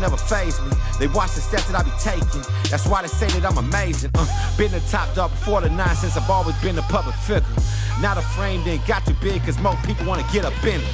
never faze me. They watch the steps that I be taking. That's why they say that I'm amazing. Been the top dog before the nonsense. I've always been a public figure. Now the frame didn't got too big cause more people want to get up in it.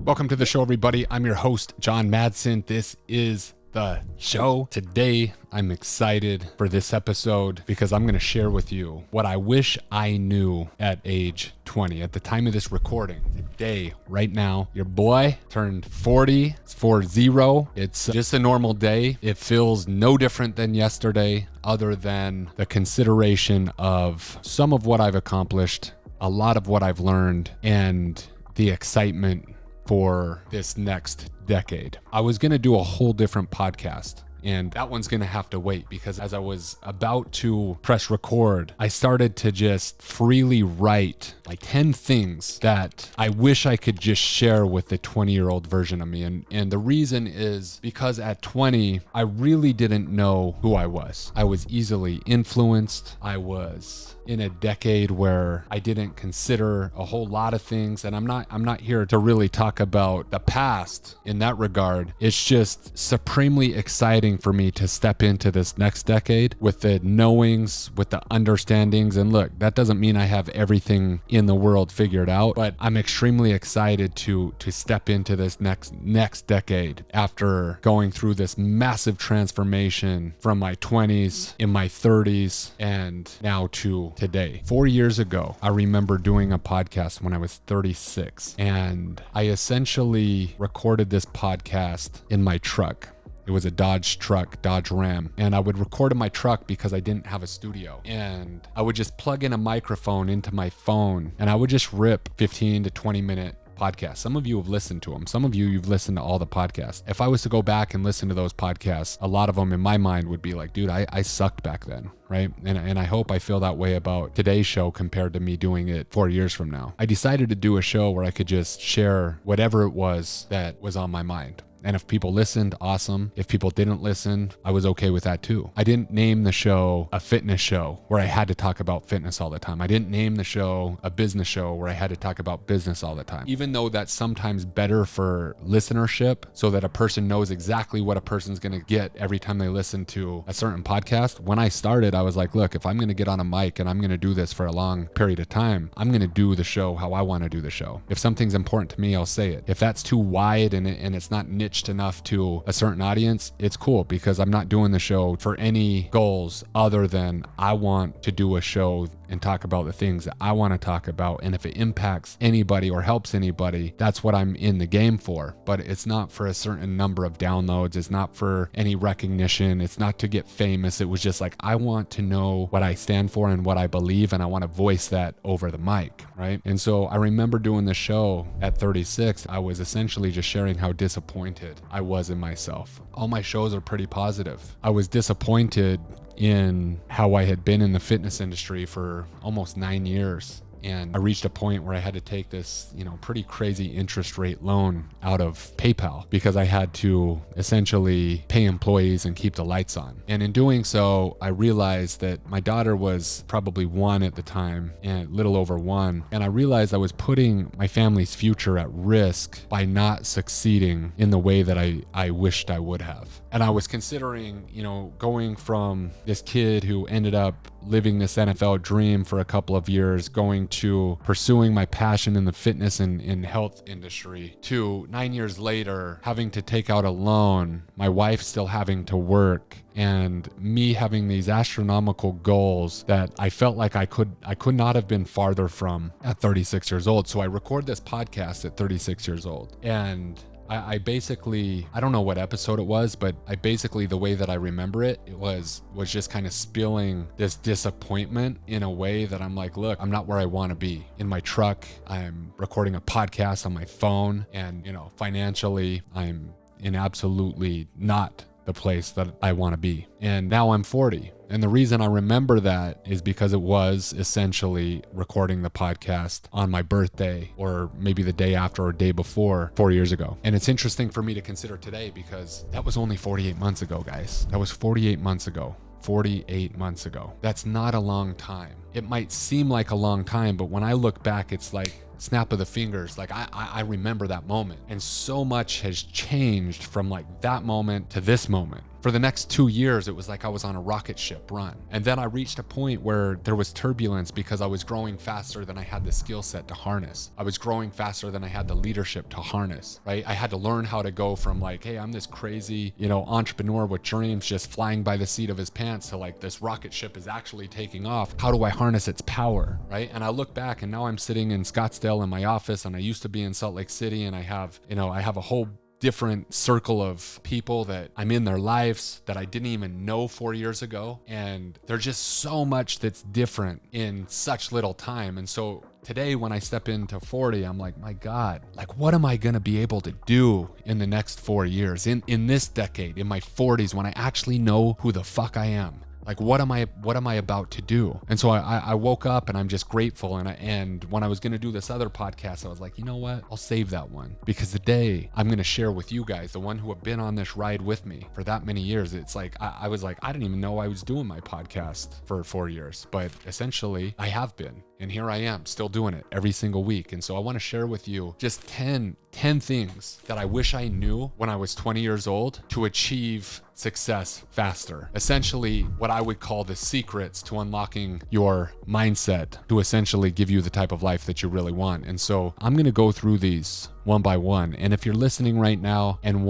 Welcome to the show, everybody. I'm your host, John Madsen. This is the show. Today, I'm excited for this episode because I'm going to share with you what I wish I knew at age 20. At the time of this recording, today, right now, your boy turned 40. It's 40. It's just a normal day. It feels no different than yesterday, other than the consideration of some of what I've accomplished, a lot of what I've learned, and the excitement for this next decade. I was going to do a whole different podcast, and that one's going to have to wait because as I was about to press record, I started to just freely write like 10 things that I wish I could just share with the 20-year-old version of me. And the reason is because at 20, I really didn't know who I was. I was easily influenced. I was in a decade where I didn't consider a whole lot of things. And I'm not here to really talk about the past in that regard. It's just supremely exciting for me to step into this next decade with the knowings, with the understandings. And look, that doesn't mean I have everything in the world figured out, but I'm extremely excited to step into this next decade after going through this massive transformation from my 20s, in my 30s, and now to today. 4 years ago, I remember doing a podcast when I was 36, and I essentially recorded this podcast in my truck. It was a Dodge Ram. And I would record in my truck because I didn't have a studio. And I would just plug in a microphone into my phone and I would just rip 15 to 20 minute podcasts. Some of you have listened to them. Some of you've listened to all the podcasts. If I was to go back and listen to those podcasts, a lot of them in my mind would be like, dude, I sucked back then, right? And I hope I feel that way about today's show compared to me doing it 4 years from now. I decided to do a show where I could just share whatever it was that was on my mind. And if people listened, awesome. If people didn't listen, I was okay with that too. I didn't name the show a fitness show where I had to talk about fitness all the time. I didn't name the show a business show where I had to talk about business all the time. Even though that's sometimes better for listenership so that a person knows exactly what a person's going to get every time they listen to a certain podcast. When I started, I was like, look, if I'm going to get on a mic and I'm going to do this for a long period of time, I'm going to do the show how I want to do the show. If something's important to me, I'll say it. If that's too wide and it's not niche enough to a certain audience, it's cool because I'm not doing the show for any goals other than I want to do a show and talk about the things that I want to talk about. And if it impacts anybody or helps anybody, that's what I'm in the game for. But it's not for a certain number of downloads. It's not for any recognition. It's not to get famous. It was just like, I want to know what I stand for and what I believe, and I want to voice that over the mic, right? And so I remember doing the show at 36. I was essentially just sharing how disappointed I was in myself. All my shows are pretty positive. I was disappointed in how I had been in the fitness industry for almost 9 years. And I reached a point where I had to take this, pretty crazy interest rate loan out of PayPal because I had to essentially pay employees and keep the lights on. And in doing so, I realized that my daughter was probably 1 at the time and a little over 1. And I realized I was putting my family's future at risk by not succeeding in the way that I wished I would have. And I was considering, going from this kid who ended up living this NFL dream for a couple of years, going to pursuing my passion in the fitness and health industry, to 9 years later having to take out a loan, my wife still having to work, and me having these astronomical goals that I felt like I could not have been farther from at 36 years old. So I record this podcast at 36 years old, and I basically, I don't know what episode it was, but the way that I remember it was just kind of spilling this disappointment in a way that I'm like, look, I'm not where I want to be. In my truck, I'm recording a podcast on my phone, and, financially, I'm in absolutely not the place that I want to be. And now I'm 40. And the reason I remember that is because it was essentially recording the podcast on my birthday, or maybe the day after or day before 4 years ago. And it's interesting for me to consider today because that was only 48 months ago, guys. That was 48 months ago. 48 months ago. That's not a long time. It might seem like a long time, but when I look back, it's like snap of the fingers. Like I remember that moment. And so much has changed from like that moment to this moment. For the next 2 years, it was like I was on a rocket ship run. And then I reached a point where there was turbulence because I was growing faster than I had the skill set to harness. I was growing faster than I had the leadership to harness, right? I had to learn how to go from like, hey, I'm this crazy, entrepreneur with dreams just flying by the seat of his pants to like this rocket ship is actually taking off. How do I harness its power, right? And I look back and now I'm sitting in Scottsdale in my office, and I used to be in Salt Lake City, and I have a whole different circle of people that I'm in their lives that I didn't even know 4 years ago. And there's just so much that's different in such little time. And so today when I step into 40, I'm like, my God, like what am I going to be able to do in the next 4 years, in this decade, in my 40s, when I actually know who the fuck I am? Like, what am I about to do? And so I woke up and I'm just grateful. And when I was going to do this other podcast, I was like, you know what? I'll save that one, because today I'm going to share with you guys, the one who have been on this ride with me for that many years. It's like, I was like, I didn't even know I was doing my podcast for 4 years, but essentially I have been. And here I am still doing it every single week. And so I want to share with you just 10 things that I wish I knew when I was 20 years old to achieve success faster. Essentially, what I would call the secrets to unlocking your mindset to essentially give you the type of life that you really want. And so I'm going to go through these one by one. And if you're listening right now and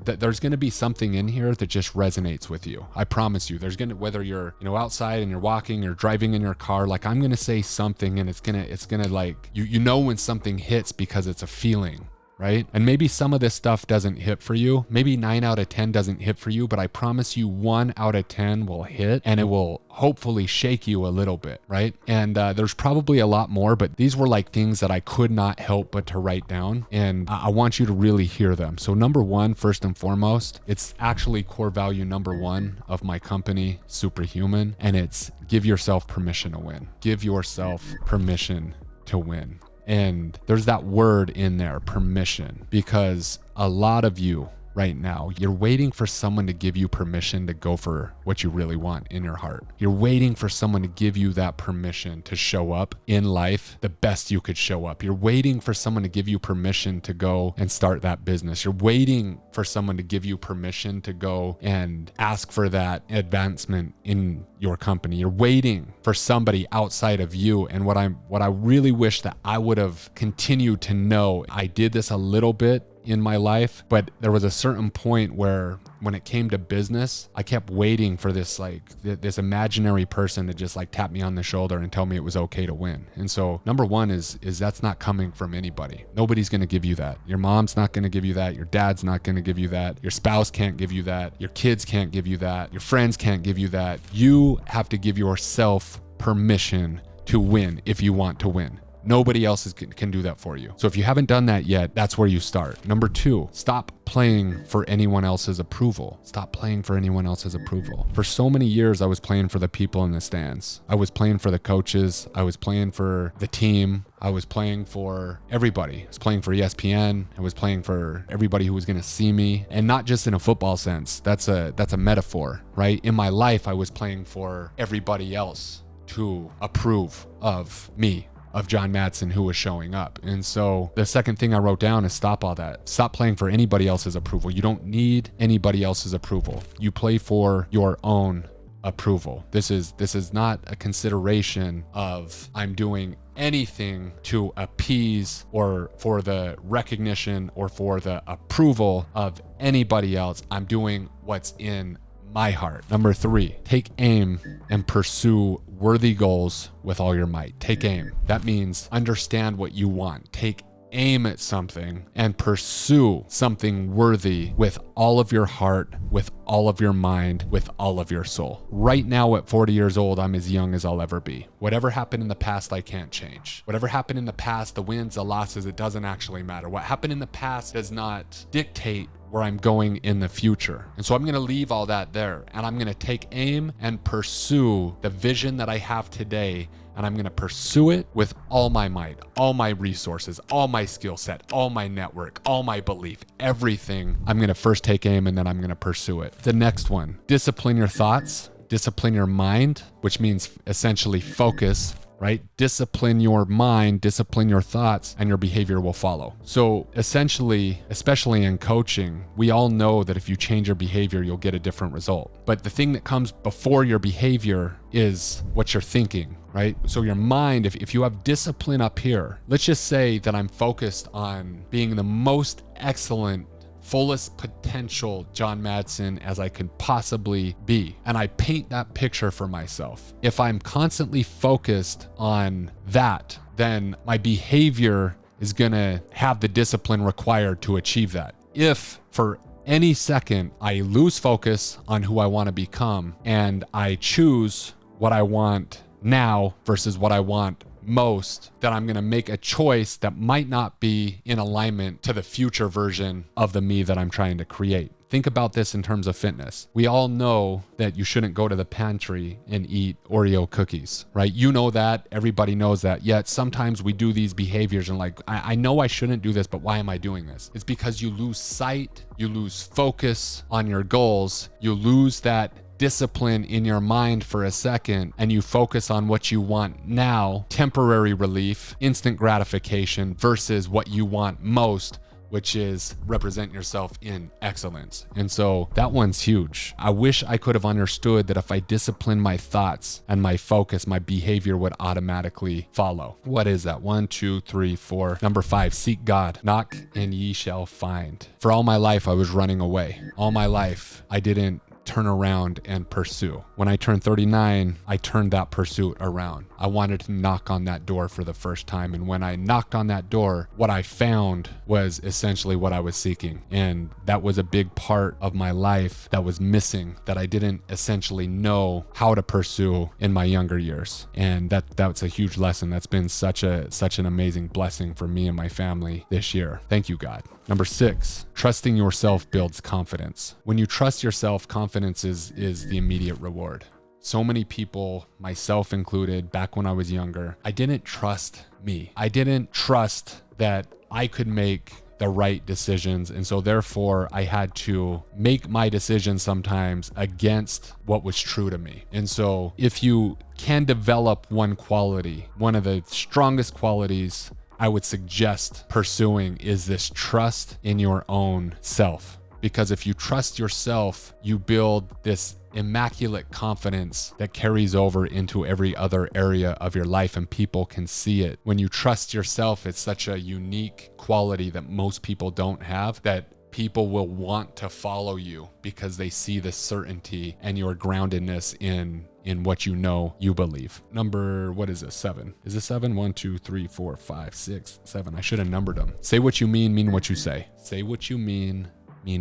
there's going to be something in here that just resonates with you. I promise you, there's going to, whether you're, outside and you're walking or driving in your car, like I'm going to say something and it's going to like, when something hits because it's a feeling. Right? And maybe some of this stuff doesn't hit for you. Maybe 9 out of 10 doesn't hit for you, but I promise you 1 out of 10 will hit, and it will hopefully shake you a little bit, right? And there's probably a lot more, but these were like things that I could not help but to write down. And I want you to really hear them. So number one, first and foremost, it's actually core value number 1 of my company, Superhuman. And it's give yourself permission to win. Give yourself permission to win. And there's that word in there, permission, because a lot of you right now, you're waiting for someone to give you permission to go for what you really want in your heart. You're waiting for someone to give you that permission to show up in life the best you could show up. You're waiting for someone to give you permission to go and start that business. You're waiting for someone to give you permission to go and ask for that advancement in your company. You're waiting for somebody outside of you. And what I really wish that I would have continued to know, I did this a little bit in my life, but there was a certain point where when it came to business, I kept waiting for this this imaginary person to just like tap me on the shoulder and tell me it was okay to win. And so number one is that's not coming from anybody. Nobody's going to give you that. Your mom's not going to give you that. Your dad's not going to give you that. Your spouse can't give you that. Your kids can't give you that. Your friends can't give you that. You have to give yourself permission to win if you want to win. Nobody else can do that for you. So if you haven't done that yet, that's where you start. Number 2, stop playing for anyone else's approval. Stop playing for anyone else's approval. For so many years, I was playing for the people in the stands. I was playing for the coaches. I was playing for the team. I was playing for everybody. I was playing for ESPN. I was playing for everybody who was going to see me. And not just in a football sense. That's a metaphor, right? In my life, I was playing for everybody else to approve of me, of John Madsen, who was showing up. And so the second thing I wrote down is stop all that. Stop playing for anybody else's approval. You don't need anybody else's approval. You play for your own approval. This is not a consideration of I'm doing anything to appease or for the recognition or for the approval of anybody else. I'm doing what's in my heart. Number 3, take aim and pursue worthy goals with all your might. Take aim. That means understand what you want. Take aim at something and pursue something worthy with all of your heart, with all of your mind, with all of your soul. Right now at 40 years old, I'm as young as I'll ever be. Whatever happened in the past, I can't change. Whatever happened in the past, the wins, the losses, it doesn't actually matter. What happened in the past does not dictate where I'm going in the future. And so I'm going to leave all that there, and I'm going to take aim and pursue the vision that I have today, and I'm going to pursue it with all my might, all my resources, all my skill set, all my network, all my belief, everything. I'm going to first take aim, and then I'm going to pursue it. The next one, discipline your thoughts, discipline your mind, which means essentially focus right? Discipline your mind, discipline your thoughts, and your behavior will follow. So essentially, especially in coaching, we all know that if you change your behavior, you'll get a different result. But the thing that comes before your behavior is what you're thinking, right? So your mind, if you have discipline up here, let's just say that I'm focused on being the most excellent, fullest potential John Madsen as I could possibly be. And I paint that picture for myself. If I'm constantly focused on that, then my behavior is gonna have the discipline required to achieve that. If for any second I lose focus on who I wanna become and I choose what I want now versus what I want most, that I'm going to make a choice that might not be in alignment to the future version of the me that I'm trying to create. Think about this in terms of fitness. We all know that you shouldn't go to the pantry and eat Oreo cookies, right? You know that, everybody knows that, yet sometimes we do these behaviors and like, I know I shouldn't do this, but why am I doing this? It's because you lose sight, you lose focus on your goals, you lose that discipline in your mind for a second, and you focus on what you want now, temporary relief, instant gratification, versus what you want most, which is represent yourself in excellence. And so that one's huge. I wish I could have understood that if I discipline my thoughts and my focus, my behavior would automatically follow. What is that? 1, 2, 3, 4. Number 5, seek God. Knock and ye shall find. For all my life, I was running away. All my life, I didn't turn around and pursue. When I turned 39, I turned that pursuit around. I wanted to knock on that door for the first time. And when I knocked on that door, what I found was essentially what I was seeking. And that was a big part of my life that was missing, that I didn't essentially know how to pursue in my younger years. And that's a huge lesson. That's been such an amazing blessing for me and my family this year. Thank you, God. Number 6, trusting yourself builds confidence. When you trust yourself, confidence is the immediate reward. So many people, myself included, back when I was younger, I didn't trust me. I didn't trust that I could make the right decisions. And so therefore I had to make my decisions sometimes against what was true to me. And so if you can develop one quality, one of the strongest qualities I would suggest pursuing is this trust in your own self. Because if you trust yourself, you build this immaculate confidence that carries over into every other area of your life, and people can see it. When you trust yourself, it's such a unique quality that most people don't have, that people will want to follow you because they see the certainty and your groundedness in what you know you believe. Number, what is this? 7. Is it 7? 1, 2, 3, 4, 5, 6, 7. I should have numbered them. Say what you mean what you say. Say what you mean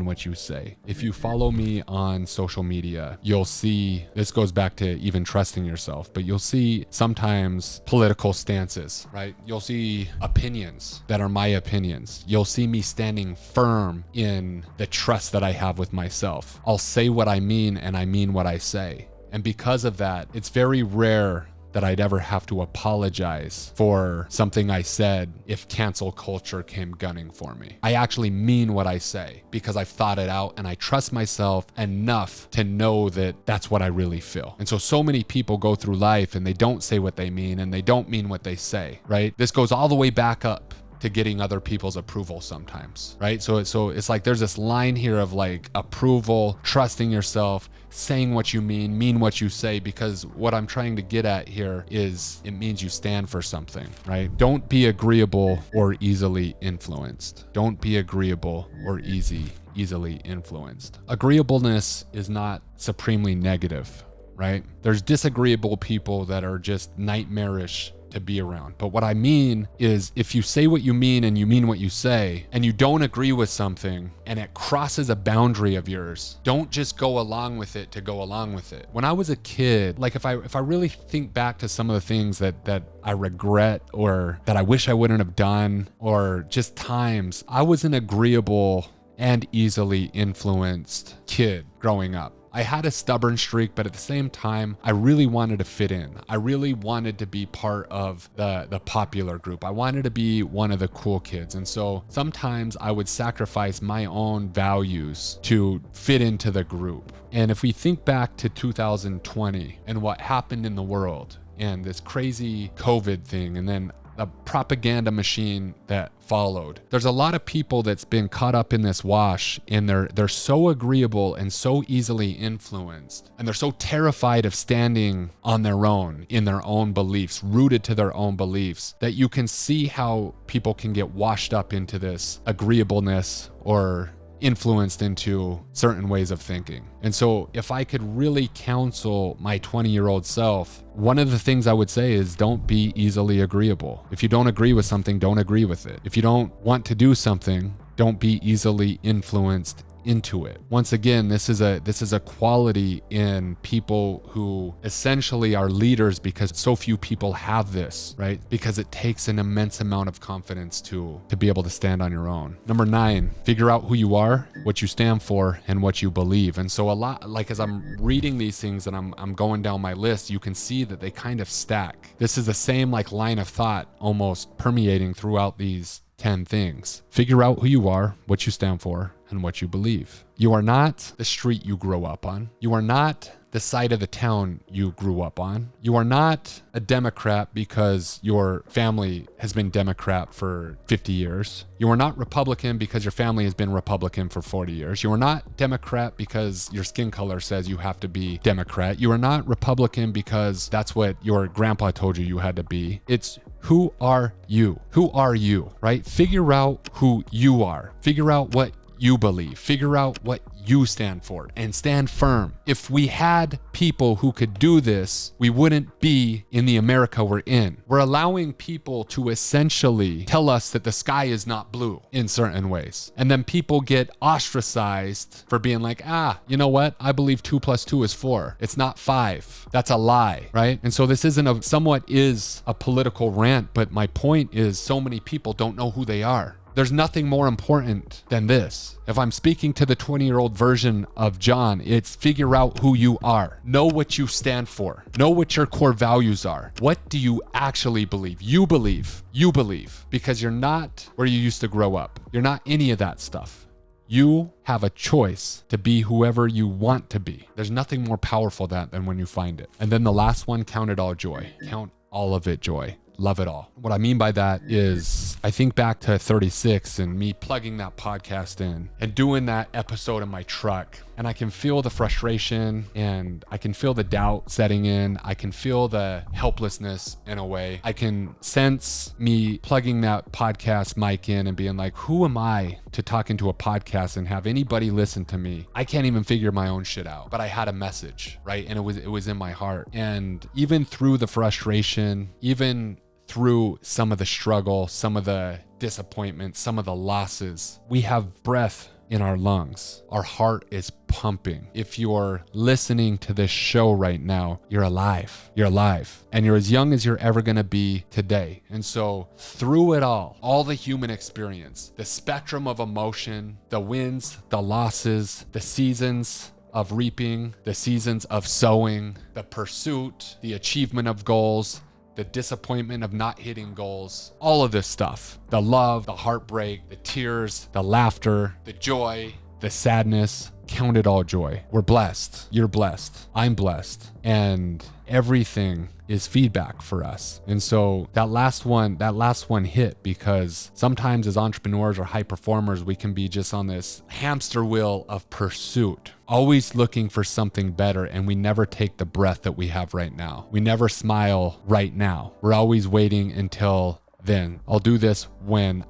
what you say. If you follow me on social media, you'll see, this goes back to even trusting yourself, but you'll see sometimes political stances, right? You'll see opinions that are my opinions. You'll see me standing firm in the trust that I have with myself. I'll say what I mean and I mean what I say. And because of that, it's very rare that I'd ever have to apologize for something I said if cancel culture came gunning for me. I actually mean what I say because I've thought it out and I trust myself enough to know that that's what I really feel. And so many people go through life and they don't say what they mean and they don't mean what they say, right? This goes all the way back up to getting other people's approval sometimes, right? So it's like there's this line here of like approval, trusting yourself, saying what you mean what you say, because what I'm trying to get at here is it means you stand for something, right? Don't be agreeable or easily influenced. Don't be agreeable or easily influenced. Agreeableness is not supremely negative, right? There's disagreeable people that are just nightmarish to be around. But what I mean is if you say what you mean and you mean what you say and you don't agree with something and it crosses a boundary of yours, don't just go along with it to go along with it. When I was a kid, like if I really think back to some of the things that I regret or that I wish I wouldn't have done, or just times, I was an agreeable and easily influenced kid growing up. I had a stubborn streak, but at the same time, I really wanted to fit in. I really wanted to be part of the popular group. I wanted to be one of the cool kids. And so sometimes I would sacrifice my own values to fit into the group. And if we think back to 2020 and what happened in the world, and this crazy COVID thing, and then the propaganda machine that followed. There's a lot of people that's been caught up in this wash, and they're so agreeable and so easily influenced, and they're so terrified of standing on their own, in their own beliefs, rooted to their own beliefs, that you can see how people can get washed up into this agreeableness or influenced into certain ways of thinking. And so if I could really counsel my 20-year-old self, one of the things I would say is don't be easily agreeable. If you don't agree with something, don't agree with it. If you don't want to do something, don't be easily influenced into it. Once again, this is a quality in people who essentially are leaders, because so few people have this, right? Because it takes an immense amount of confidence to be able to stand on your own. Number 9, figure out who you are, what you stand for, and what you believe. And so a lot, like as I'm reading these things and I'm going down my list, you can see that they kind of stack. This is the same like line of thought almost permeating throughout these 10 things. Figure out who you are, what you stand for, and what you believe. You are not the street you grow up on. You are not the side of the town you grew up on. You are not a Democrat because your family has been Democrat for 50 years. You are not Republican because your family has been Republican for 40 years. You are not Democrat because your skin color says you have to be Democrat. You are not Republican because that's what your grandpa told you you had to be. It's who are you? Who are you, right? Figure out who you are. Figure out what you believe. Figure out what you stand for and stand firm. If we had people who could do this, we wouldn't be in the America we're in. We're allowing people to essentially tell us that the sky is not blue in certain ways. And then people get ostracized for being like, you know what? I believe 2 + 2 is 4. It's not 5. That's a lie, right? And so this isn't somewhat is a political rant, but my point is so many people don't know who they are. There's nothing more important than this. If I'm speaking to the 20-year-old version of John, it's figure out who you are. Know what you stand for. Know what your core values are. What do you actually believe? You believe. You believe. Because you're not where you used to grow up. You're not any of that stuff. You have a choice to be whoever you want to be. There's nothing more powerful than when you find it. And then the last one, count it all joy. Count all of it joy. Love it all. What I mean by that is I think back to 36 and me plugging that podcast in and doing that episode in my truck. And I can feel the frustration and I can feel the doubt setting in. I can feel the helplessness in a way. I can sense me plugging that podcast mic in and being like, who am I to talk into a podcast and have anybody listen to me? I can't even figure my own shit out, but I had a message, right? And it was in my heart. And even through the frustration, even through some of the struggle, some of the disappointment, some of the losses, we have breath in our lungs. Our heart is pumping. If you're listening to this show right now, you're alive. You're alive. And you're as young as you're ever going to be today. And so through it all the human experience, the spectrum of emotion, the wins, the losses, the seasons of reaping, the seasons of sowing, the pursuit, the achievement of goals, the disappointment of not hitting goals, all of this stuff, the love, the heartbreak, the tears, the laughter, the joy, the sadness, count it all joy. We're blessed. You're blessed. I'm blessed. And everything is feedback for us. And so that last one hit, because sometimes as entrepreneurs or high performers, we can be just on this hamster wheel of pursuit, always looking for something better. And we never take the breath that we have right now. We never smile right now. We're always waiting until then. I'll do this when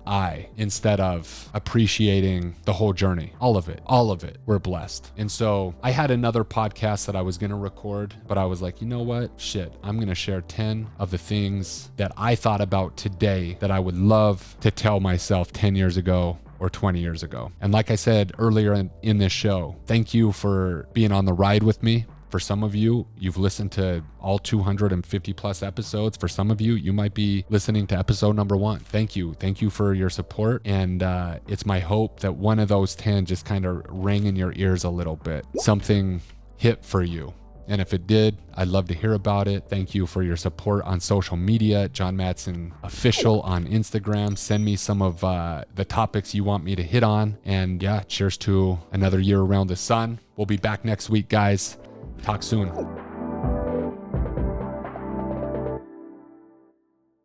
instead of appreciating the whole journey, all of it, we're blessed. And so I had another podcast that I was going to record, but I was like, you know what? Shit, I'm going to share 10 of the things that I thought about today that I would love to tell myself 10 years ago or 20 years ago. And like I said earlier in this show, thank you for being on the ride with me. For some of you, you've listened to all 250 plus episodes. For some of you, you might be listening to episode number 1. Thank you. Thank you for your support. And it's my hope that one of those 10 just kind of rang in your ears a little bit. Something hit for you. And if it did, I'd love to hear about it. Thank you for your support on social media. John Madsen Official on Instagram. Send me some of the topics you want me to hit on. And yeah, cheers to another year around the sun. We'll be back next week, guys. Talk soon.